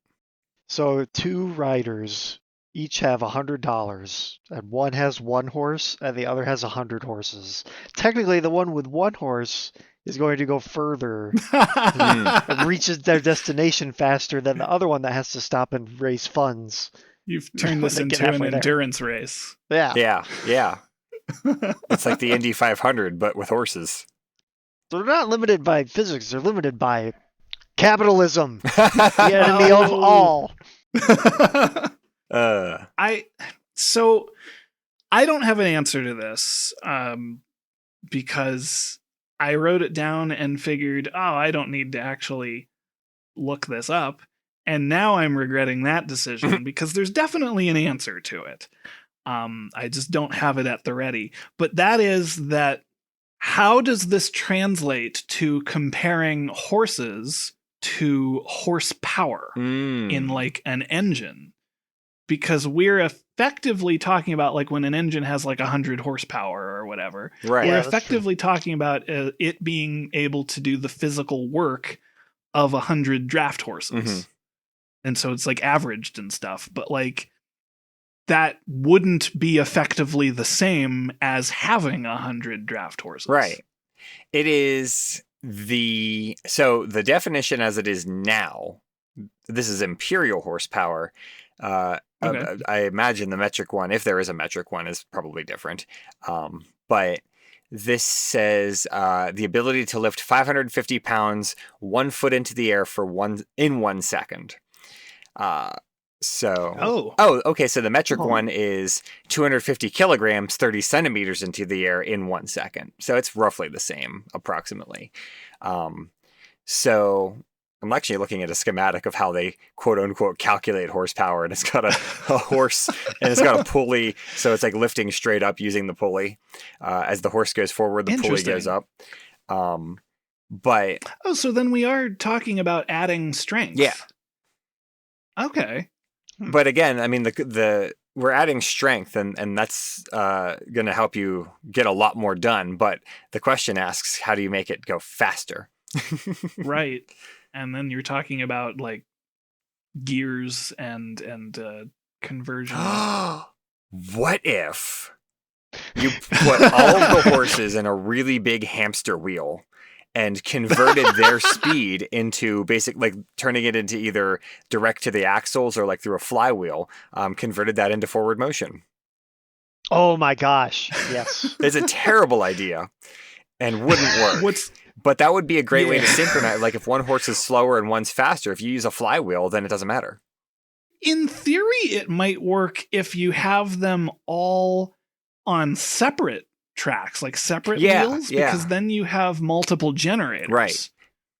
So 2 riders each have $100, and one has 1 horse, and the other has 100 horses. Technically, the one with 1 horse is going to go further and reaches their destination faster than the other one that has to stop and raise funds. You've turned this into an endurance race. Yeah. Yeah. It's like the Indy 500, but with horses. They're not limited by physics. They're limited by capitalism, the enemy of all. I don't have an answer to this because I wrote it down and figured, I don't need to actually look this up. And now I'm regretting that decision because there's definitely an answer to it. I just don't have it at the ready. But that is that how does this translate to comparing horses to horsepower in like an engine? Because we're effectively talking about like when an engine has like 100 horsepower or whatever. Right. We're effectively talking about it being able to do the physical work of 100 draft horses. Mm-hmm. And so it's like averaged and stuff. But like that wouldn't be effectively the same as having 100 draft horses. Right. It is so the definition as it is now, this is imperial horsepower. Okay. I imagine the metric one, if there is a metric one, is probably different. But this says the ability to lift 550 pounds 1 foot into the air in 1 second. Okay. So the metric one is 250 kilograms, 30 centimeters into the air in 1 second. So it's roughly the same, approximately. So I'm actually looking at a schematic of how they quote unquote calculate horsepower, and it's got a horse and it's got a pulley. So it's like lifting straight up using the pulley. As the horse goes forward, the pulley goes up. So then we are talking about adding strength. Yeah. Okay. But again, I mean, we're adding strength, and that's going to help you get a lot more done. But the question asks, how do you make it go faster? Right. And then you're talking about like gears and conversion. What if you put all of the horses in a really big hamster wheel and converted their speed into like turning it into either direct to the axles or like through a flywheel, converted that into forward motion? Oh my gosh. Yes. It's a terrible idea and wouldn't work. But that would be a great way to synchronize. Like if one horse is slower and one's faster, if you use a flywheel, then it doesn't matter. In theory, it might work if you have them all on separate tracks, like separate wheels, because then you have multiple generators. Right.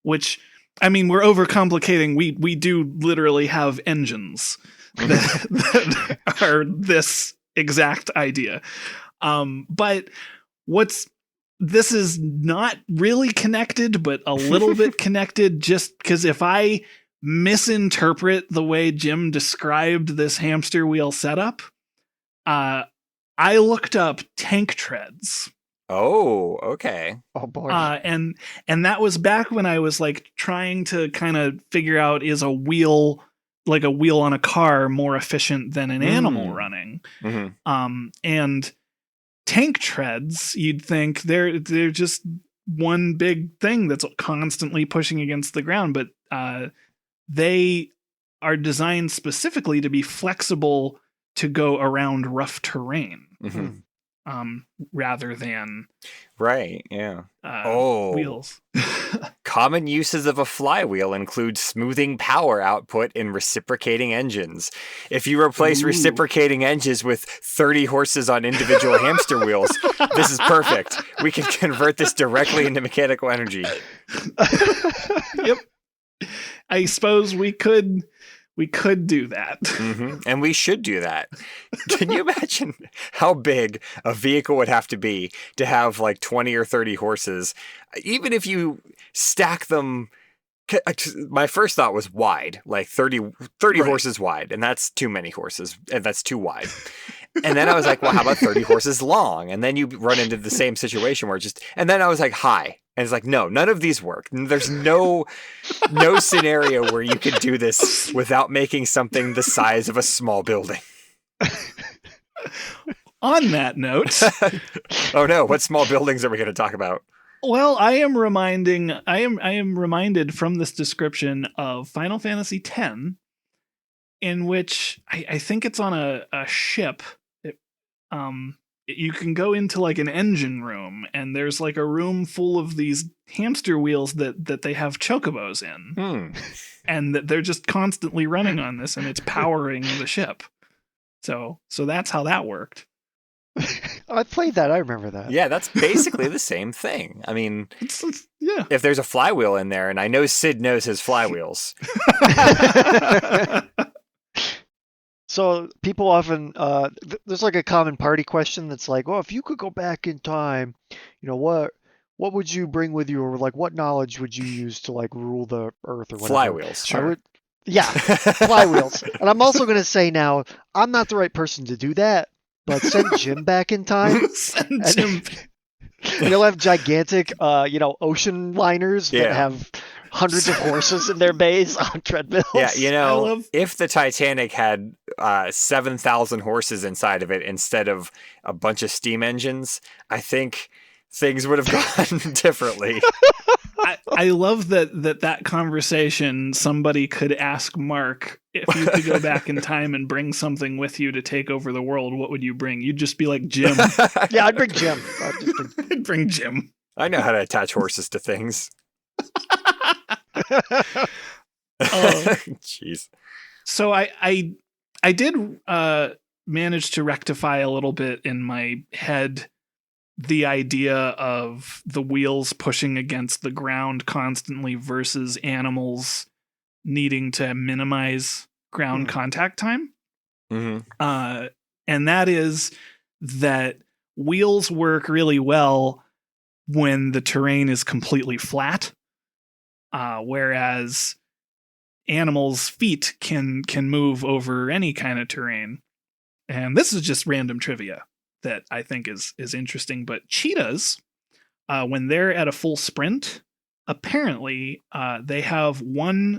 Which, I mean, we're overcomplicating. We do literally have engines that are this exact idea. But this is not really connected, but a little bit connected, just because if I misinterpret the way Jim described this hamster wheel setup, I looked up tank treads. Oh, okay. Oh boy. And that was back when I was like trying to kind of figure out, is a wheel on a car more efficient than an animal running? Mm-hmm. And tank treads, you'd think they're just one big thing that's constantly pushing against the ground, but they are designed specifically to be flexible to go around rough terrain, rather than wheels. Common uses of a flywheel include smoothing power output in reciprocating engines. If you replace reciprocating engines with 30 horses on individual hamster wheels, this is perfect. We can convert this directly into mechanical energy. Yep. I suppose we could We could do that. And we should do that. Can you imagine how big a vehicle would have to have like 20 or 30 horses? Even if you stack them, my first thought was wide, like 30 right. horses wide, and that's too many horses, and that's too wide. And then I was like, well, how about 30 horses long? And then you run into the same situation where and then I was like, high. And it's like, no, none of these work. There's no scenario where you could do this without making something the size of a small building. On that note. Oh no, what small buildings are we going to talk about? Well, I am reminded from this description of Final Fantasy X, in which I think it's on a ship. You can go into like an engine room, and there's like a room full of these hamster wheels that they have chocobos in, and that they're just constantly running on this, and it's powering the ship. So that's how that worked. I played that. I remember that. Yeah, that's basically the same thing. I mean, yeah. If there's a flywheel in there, and I know Sid knows his flywheels. So people often, there's like a common party question that's like, well, if you could go back in time, what would you bring with you, or like what knowledge would you use to like rule the earth or whatever? Flywheels. Sure. Flywheels. And I'm also going to say now, I'm not the right person to do that, but send Jim back in time. Send Jim. And you'll have gigantic, ocean liners that have hundreds of horses in their bays on treadmills. Yeah, if the Titanic had 7,000 horses inside of it instead of a bunch of steam engines, I think things would have gone differently. I love that conversation. Somebody could ask Mark, if you could go back in time and bring something with you to take over the world, what would you bring? You'd just be like Jim. Yeah, I'd bring Jim. I'd bring Jim. I know how to attach horses to things. Jeez. So I did manage to rectify a little bit in my head the idea of the wheels pushing against the ground constantly versus animals needing to minimize ground contact time. Mm-hmm. And that is that wheels work really well when the terrain is completely flat. Whereas animals' feet can move over any kind of terrain. And this is just random trivia that I think is interesting. But cheetahs, when they're at a full sprint, apparently they have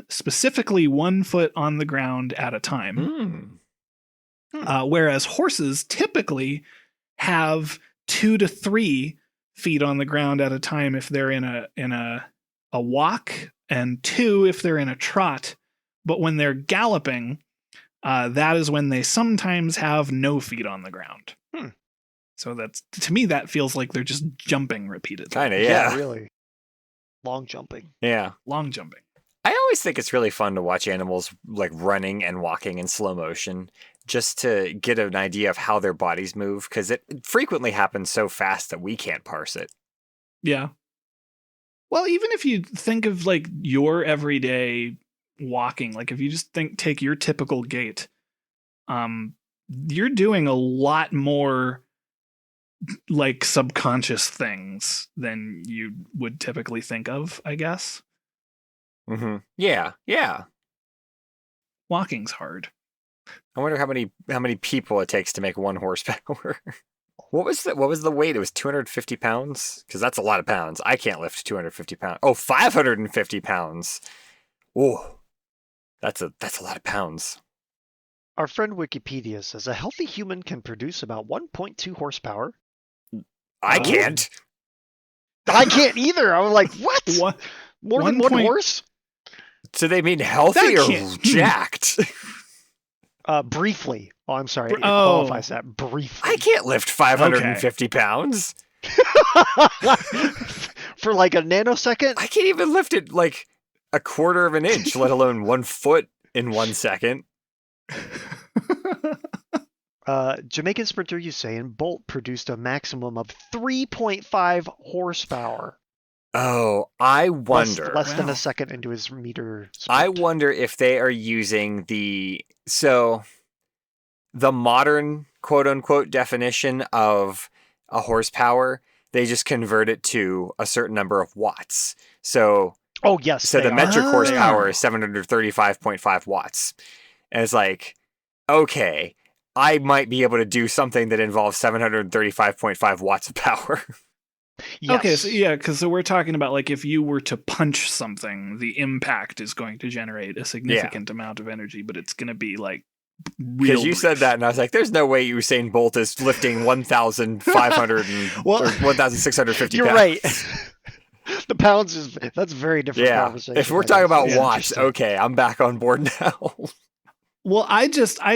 specifically 1 foot on the ground at a time. Whereas horses typically have 2 to 3 feet on the ground at a time if they're in a walk, and 2 if they're in a trot. But when they're galloping, that is when they sometimes have no feet on the ground. So to me, that feels like they're just jumping repeatedly. Kind of, yeah. Yeah, really. Long jumping. Yeah. Long jumping. I always think it's really fun to watch animals like running and walking in slow motion, just to get an idea of how their bodies move, because it frequently happens so fast that we can't parse it. Yeah. Well, even if you think of like your everyday walking, like if you just take your typical gait, you're doing a lot more like subconscious things than you would typically think of, I guess. Mm-hmm. Yeah. Walking's hard. I wonder how many people it takes to make 1 horsepower. What was the weight? It was 250 pounds? Because that's a lot of pounds. I can't lift 250 pounds. Oh, 550 pounds. Oh, that's a lot of pounds. Our friend Wikipedia says a healthy human can produce about 1.2 horsepower. I can't. I can't either. I was like, what? More than 1 horse? So they mean healthy or jacked? Briefly. Oh, I'm sorry. It qualifies that. Briefly. I can't lift 550 pounds. For like a nanosecond? I can't even lift it like a quarter of an inch, let alone 1 foot in 1 second. Jamaican sprinter Usain Bolt produced a maximum of 3.5 horsepower. Oh, I Less, wonder. less than Wow. a second into his meter I sprint. wonder if they are using the modern quote unquote definition of a horsepower. They just convert it to a certain number of watts. So Oh, yes, the they are. metric Ah. horsepower is 735.5 watts. And it's like, okay, I might be able to do something that involves 735.5 watts of power. Yes. Okay, so yeah, because we're talking about like if you were to punch something, the impact is going to generate a significant amount of energy, but it's going to be like Because real you said brief. that, and I was like, "There's no way Usain Bolt is lifting 1,500 Well- or 1,650 You're pounds." right. The pounds is that's a very different Yeah. conversation. If we're That talking is about Yeah. watts, interesting. okay, I'm back on board now. Well, I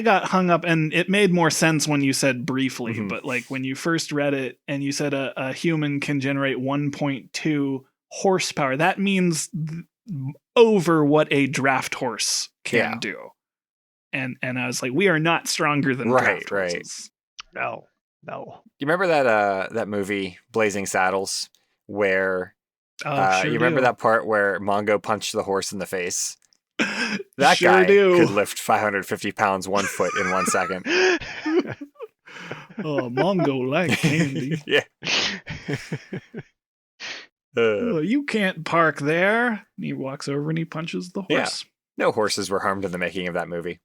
got hung up, and it made more sense when you said briefly, Mhm. but like when you first read it and you said a human can generate 1.2 horsepower, that means over what a draft horse can Yeah. do. And I was like, we are not stronger than Right, draft right. horses. No. You remember that movie Blazing Saddles, where Oh, sure you remember do. that part where Mongo punched the horse in the face? That sure guy do. could lift 550 pounds 1 foot in 1 second. Oh, Mongo like candy. Yeah. Oh, you can't park there. And he walks over and he punches the Yeah. horse. No horses were harmed in the making of that movie.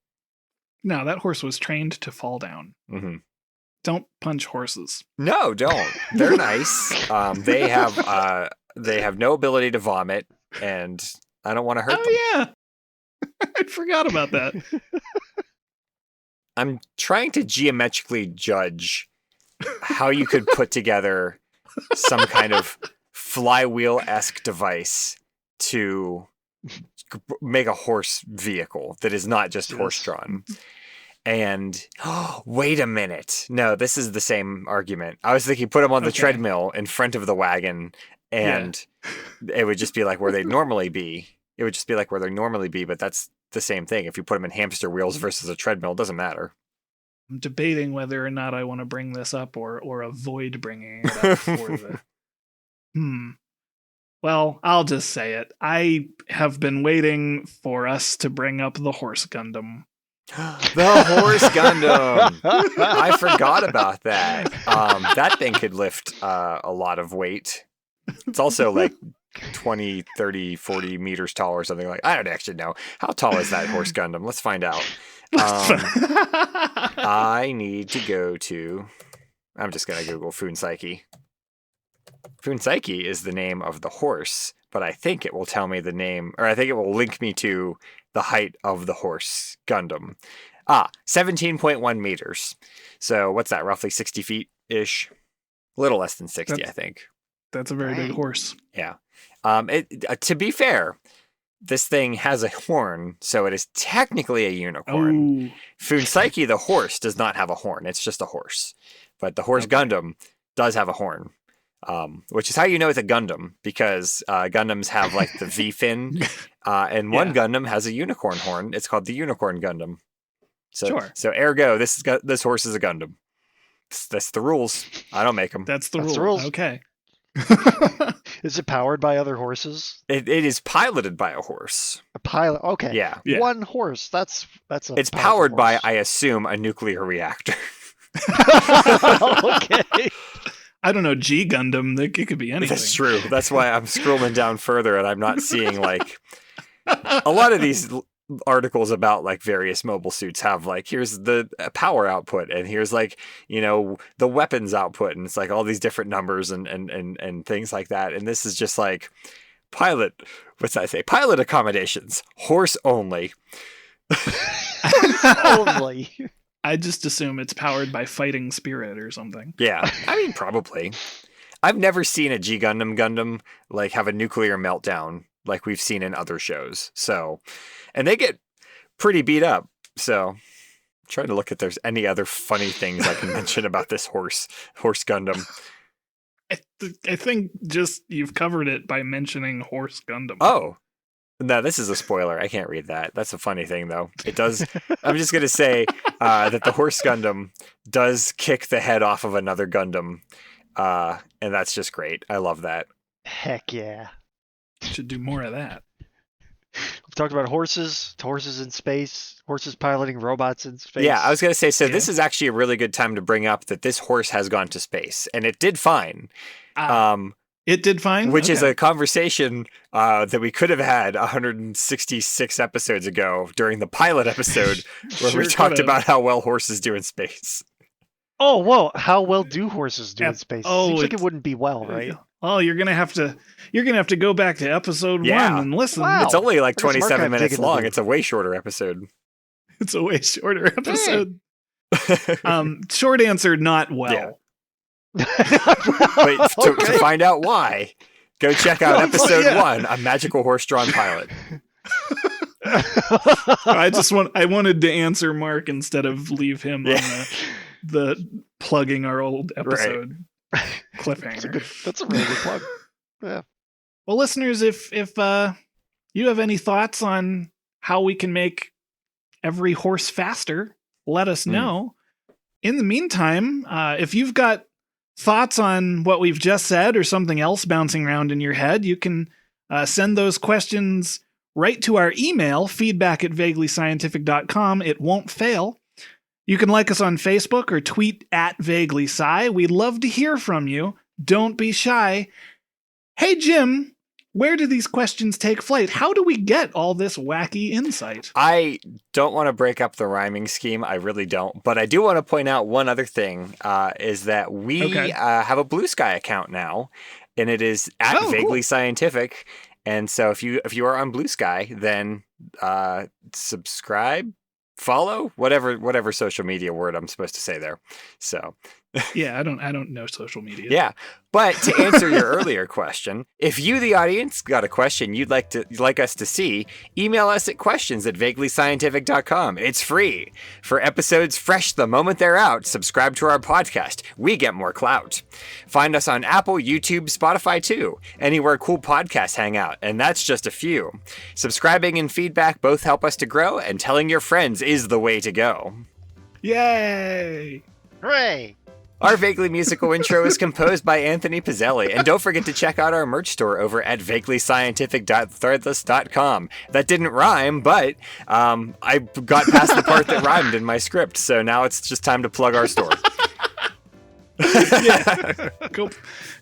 No, that horse was trained to fall down. hmm Don't punch horses. No, don't. They're nice. They have no ability to vomit, and I don't want to hurt them. Oh, yeah. I forgot about that. I'm trying to geometrically judge how you could put together some kind of flywheel-esque device to make a horse vehicle that is not just Yes. horse-drawn. And wait a minute. No, this is the same argument. I was thinking put them on the Okay. treadmill in front of the wagon, and it would just be like where they'd normally be. It would just be like where they normally be, but that's the same thing. If you put them in hamster wheels versus a treadmill, it doesn't matter. I'm debating whether or not I want to bring this up or avoid bringing it up for the. Well, I'll just say it. I have been waiting for us to bring up the Horse Gundam. The horse Gundam. I forgot about that. That thing could lift a lot of weight. It's also like 20, 30, 40 meters tall or something like. I don't actually know. How tall is that horse Gundam? Let's find out. I need to go to. I'm just going to Google Funsaki. Funsaki is the name of the horse, but I think it will tell me the name, or I think it will link me to the height of the horse Gundam. 17.1 meters. So what's that, roughly 60 feet ish? A little less than 60, I think. That's a very big Dang. horse. Yeah. To be fair, this thing has a horn, so it is technically a unicorn. Oh, Funsaki, the horse, does not have a horn. It's just a horse. But the horse Okay. Gundam does have a horn, which is how you know it's a Gundam, because Gundams have like the V fin, and one Yeah. Gundam has a unicorn horn. It's called the Unicorn Gundam. So, Sure. So ergo, this horse is a Gundam. That's the rules. I don't make them. that's the That's the rule. rules. Okay. Is it powered by other horses? It is piloted by a horse. A pilot. Okay. Yeah. Yeah. One horse. That's a. It's powerful powered by, horse. I assume, a nuclear reactor. Okay. I don't know, G Gundam. It could be anything. That's true. That's why I'm scrolling down further and I'm not seeing like a lot of these articles about like various mobile suits have like here's the power output and here's like the weapons output, and it's like all these different numbers and things like that, and this is just like pilot accommodations, horse only. Only. I just assume it's powered by Fighting Spirit or something. Yeah, I mean probably. I've never seen a G Gundam like have a nuclear meltdown like we've seen in other shows. So, and they get pretty beat up. So, I'm trying to look if there's any other funny things I can mention about this horse Gundam. I think just you've covered it by mentioning Horse Gundam. Oh, no, this is a spoiler. I can't read that. That's a funny thing, though. It does. I'm just going to say that the horse Gundam does kick the head off of another Gundam. And that's just great. I love that. Heck yeah. Should do more of that. We've talked about horses in space, horses piloting robots in space. Yeah, I was going to say, so Yeah. this is actually a really good time to bring up that this horse has gone to space, and it did fine. It did fine? Which is Okay. a conversation that we could have had 166 episodes ago during the pilot episode where Sure we talked could've. about how well horses do in space. Oh, whoa! How well do horses do Yeah. in space? Oh, Seems like it it's- wouldn't be well, right? Oh, you're gonna have to go back to episode Yeah. 1 and listen. Wow. It's only like Look at some 27 archive minutes digging to long. do. It's a way shorter episode. It's a way shorter episode. Short answer, not well. Yeah. But to Okay. find out why, go check out Oh, episode yeah. 1, A Magical Horse-Drawn Pilot. I wanted to answer Mark instead of leave him Yeah. on the plugging our old episode cliffhanger. That's a really good plug. Well, listeners, if you have any thoughts on how we can make every horse faster, let us know. In the meantime, if you've got thoughts on what we've just said or something else bouncing around in your head, you can send those questions right to our email, feedback@vaguelyscientific.com. It won't fail. You can like us on Facebook or tweet @vaguelysci. We'd love to hear from you. Don't be shy. Hey, Jim, where do these questions take flight? How do we get all this wacky insight? I don't want to break up the rhyming scheme. I really don't. But I do want to point out one other thing, is that we Okay. have a Blue Sky account now, and it is at Oh, cool. Vaguely Scientific. And so if you are on Blue Sky, then subscribe, follow, whatever social media word I'm supposed to say there. So Yeah, I don't know social media. yeah. But to answer your earlier question, if you, the audience, got a question you'd like us to see, email us at questions@vaguelyscientific.com. It's free. For episodes fresh the moment they're out, subscribe to our podcast. We get more clout. Find us on Apple, YouTube, Spotify too, anywhere cool podcasts hang out, and that's just a few. Subscribing and feedback both help us to grow, and telling your friends is the way to go. Yay! Hooray! Our vaguely musical intro is composed by Anthony Pizzelli, and don't forget to check out our merch store over at vaguelyscientific.threadless.com. That didn't rhyme, but I got past the part that rhymed in my script, so now it's just time to plug our store.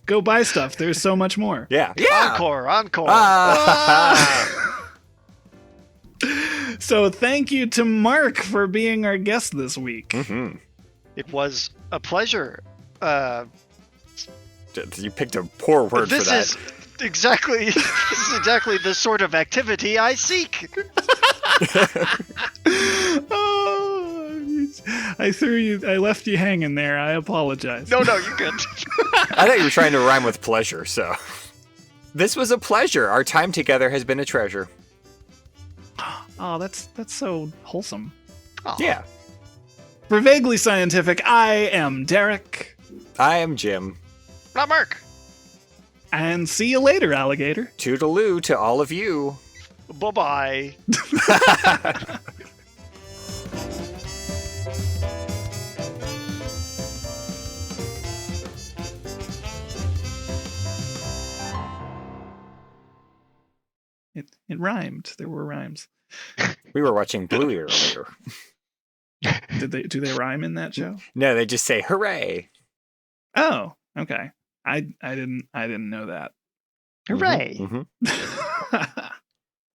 Go buy stuff. There's so much more. Yeah. Encore! Ah! So thank you to Mark for being our guest this week. Mhm. It was a pleasure. You picked a poor word for This that. is exactly the sort of activity I seek. Oh, I left you hanging there. I apologize. No, you're good. I thought you were trying to rhyme with pleasure, so. This was a pleasure. Our time together has been a treasure. Oh, that's so wholesome. Aw. Yeah. For Vaguely Scientific, I am Derek. I am Jim. Not Mark. And see you later, alligator. Toodaloo to all of you. Bye-bye. It rhymed. There were rhymes. We were watching Bluey earlier. Do they rhyme in that show? No, they just say hooray. Oh, okay. I didn't know that. Hooray. Mhm.